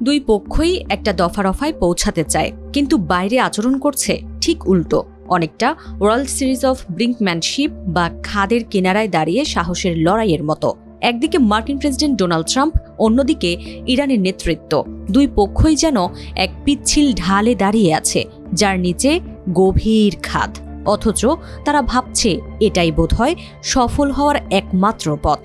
দুই পক্ষই একটা দফারফায় পৌঁছাতে চায়, কিন্তু বাইরে আচরণ করছে ঠিক উল্টো, অনেকটা ওয়ার্ল্ড সিরিজ অফ ব্রিঙ্কম্যানশিপ বা খাদের কিনারায় দাঁড়িয়ে সাহসের লড়াইয়ের মতো। একদিকে মার্কিন প্রেসিডেন্ট ডোনাল্ড ট্রাম্প, অন্যদিকে ইরানের নেতৃত্ব। দুই পক্ষই যেন এক পিচ্ছিল ঢালে দাঁড়িয়ে আছে, যার নিচে গভীর খাদ। অথচ তারা ভাবছে এটাই বোধহয় সফল হওয়ার একমাত্র পথ।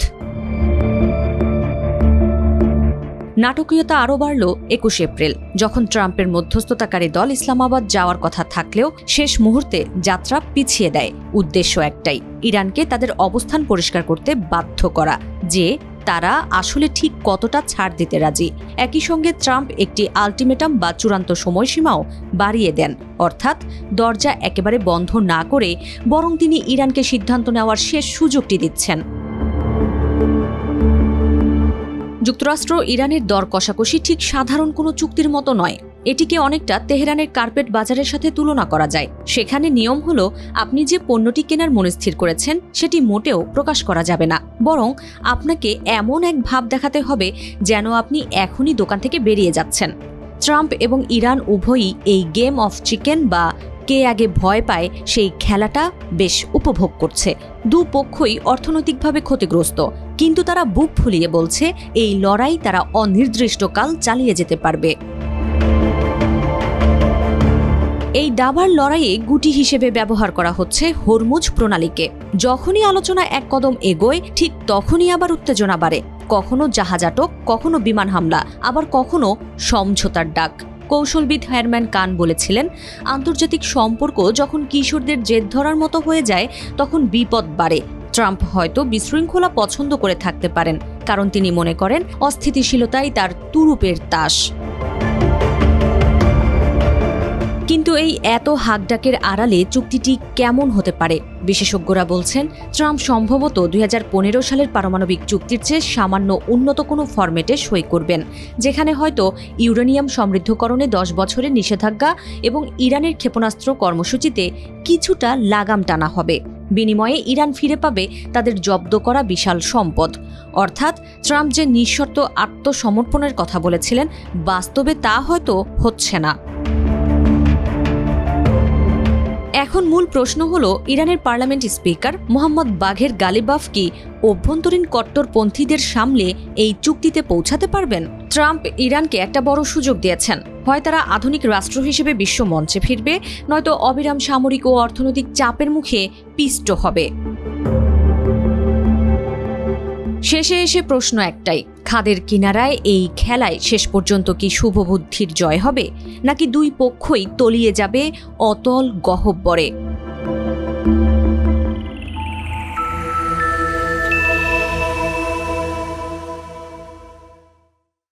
নাটকীয়তা আরও বাড়ল ২১ এপ্রিল, যখন ট্রাম্পের মধ্যস্থতাকারী দল ইসলামাবাদ যাওয়ার কথা থাকলেও শেষ মুহূর্তে যাত্রা পিছিয়ে দেয়। উদ্দেশ্য একটাই, ইরানকে তাদের অবস্থান পরিষ্কার করতে বাধ্য করা যে তারা আসলে ঠিক কতটা ছাড় দিতে রাজি। একই সঙ্গে ট্রাম্প একটি আলটিমেটাম বা চূড়ান্ত সময়সীমাও বাড়িয়ে দেন, অর্থাৎ দরজা একেবারে বন্ধ না করে বরং তিনি ইরানকে সিদ্ধান্ত নেওয়ার শেষ সুযোগটি দিচ্ছেন। যুক্তরাষ্ট্র ইরানের দর কষাকষি ঠিক সাধারণ কোনো চুক্তির মতো নয়। এটিকে অনেকটা তেহরানের কার্পেট বাজারের সাথে তুলনা করা যায়। সেখানে নিয়ম হলো, আপনি যে পণ্যটি কেনার মনস্থির করেছেন সেটি মোটেও প্রকাশ করা যাবে না, বরং আপনাকে এমন এক ভাব দেখাতে হবে যেন আপনি এখনই দোকান থেকে বেরিয়ে যাচ্ছেন। ট্রাম্প এবং ইরান উভয়ই এই গেম অফ চিকেন বা কে আগে ভয় পায় সেই খেলাটা বেশ উপভোগ করছে। দুপক্ষই অর্থনৈতিকভাবে ক্ষতিগ্রস্ত, কিন্তু তারা বুক ফুলিয়ে বলছে এই লড়াই তারা অনির্দিষ্টকাল চালিয়ে যেতে পারবে। এই দাবার লড়াইয়ে গুটি হিসেবে ব্যবহার করা হচ্ছে হরমুজ প্রণালীকে। যখনই আলোচনা এক কদম এগোয়, ঠিক তখনই আবার উত্তেজনা বাড়ে। কখনো জাহাজ আটক, কখনো বিমান হামলা, আবার কখনো সমঝোতার ডাক। কৌশলবিদ হারম্যান কান বলেছিলেন, আন্তর্জাতিক সম্পর্ক যখন কিশোরদের জেদ ধরার মতো হয়ে যায় তখন বিপদ বাড়ে। ট্রাম্প হয়তো বিশৃঙ্খলা পছন্দ করে থাকতে পারেন, কারণ তিনি মনে করেন অস্থিতিশীলতাই তার তুরুপের তাস। কিন্তু এই এত হাকডাকের আড়ালে চুক্তিটি কেমন হতে পারে? বিশেষজ্ঞরা বলছেন, ট্রাম্প সম্ভবত ২০১৫ সালের পারমাণবিক চুক্তির চেয়ে সামান্য উন্নত কোনো ফরম্যাটে সই করবেন, যেখানে হয়তো ইউরেনিয়াম সমৃদ্ধকরণে ১০ বছরের নিষেধাজ্ঞা এবং ইরানের ক্ষেপণাস্ত্র কর্মসূচিতে কিছুটা লাগাম টানা হবে। বিনিময়ে ইরান ফিরে পাবে তাদের জব্দ করা বিশাল সম্পদ। অর্থাৎ ট্রাম্প যে নিঃশর্ত আত্মসমর্পণের কথা বলেছিলেন, বাস্তবে তা হয়তো হচ্ছে না। এখন মূল প্রশ্ন হলো, ইরানের পার্লামেন্ট স্পিকার মোহাম্মদ বাঘের গালিবাফ কি অভ্যন্তরীণ কট্টরপন্থীদের সামলে এই চুক্তিতে পৌঁছাতে পারবেন? ট্রাম্প ইরানকে একটা বড় সুযোগ দিয়েছেন। হয় তারা আধুনিক রাষ্ট্র হিসেবে বিশ্ব মঞ্চে ফিরবে, নয়তো অবিরাম সামরিক ও অর্থনৈতিক চাপের মুখে পিষ্ট হবে। শেষে এসে প্রশ্ন একটাই, খাদের কিনারায় এই খেলায় শেষ পর্যন্ত কি শুভবুদ্ধির জয় হবে, নাকি দুই পক্ষই তলিয়ে যাবে অতল গহ্বরে?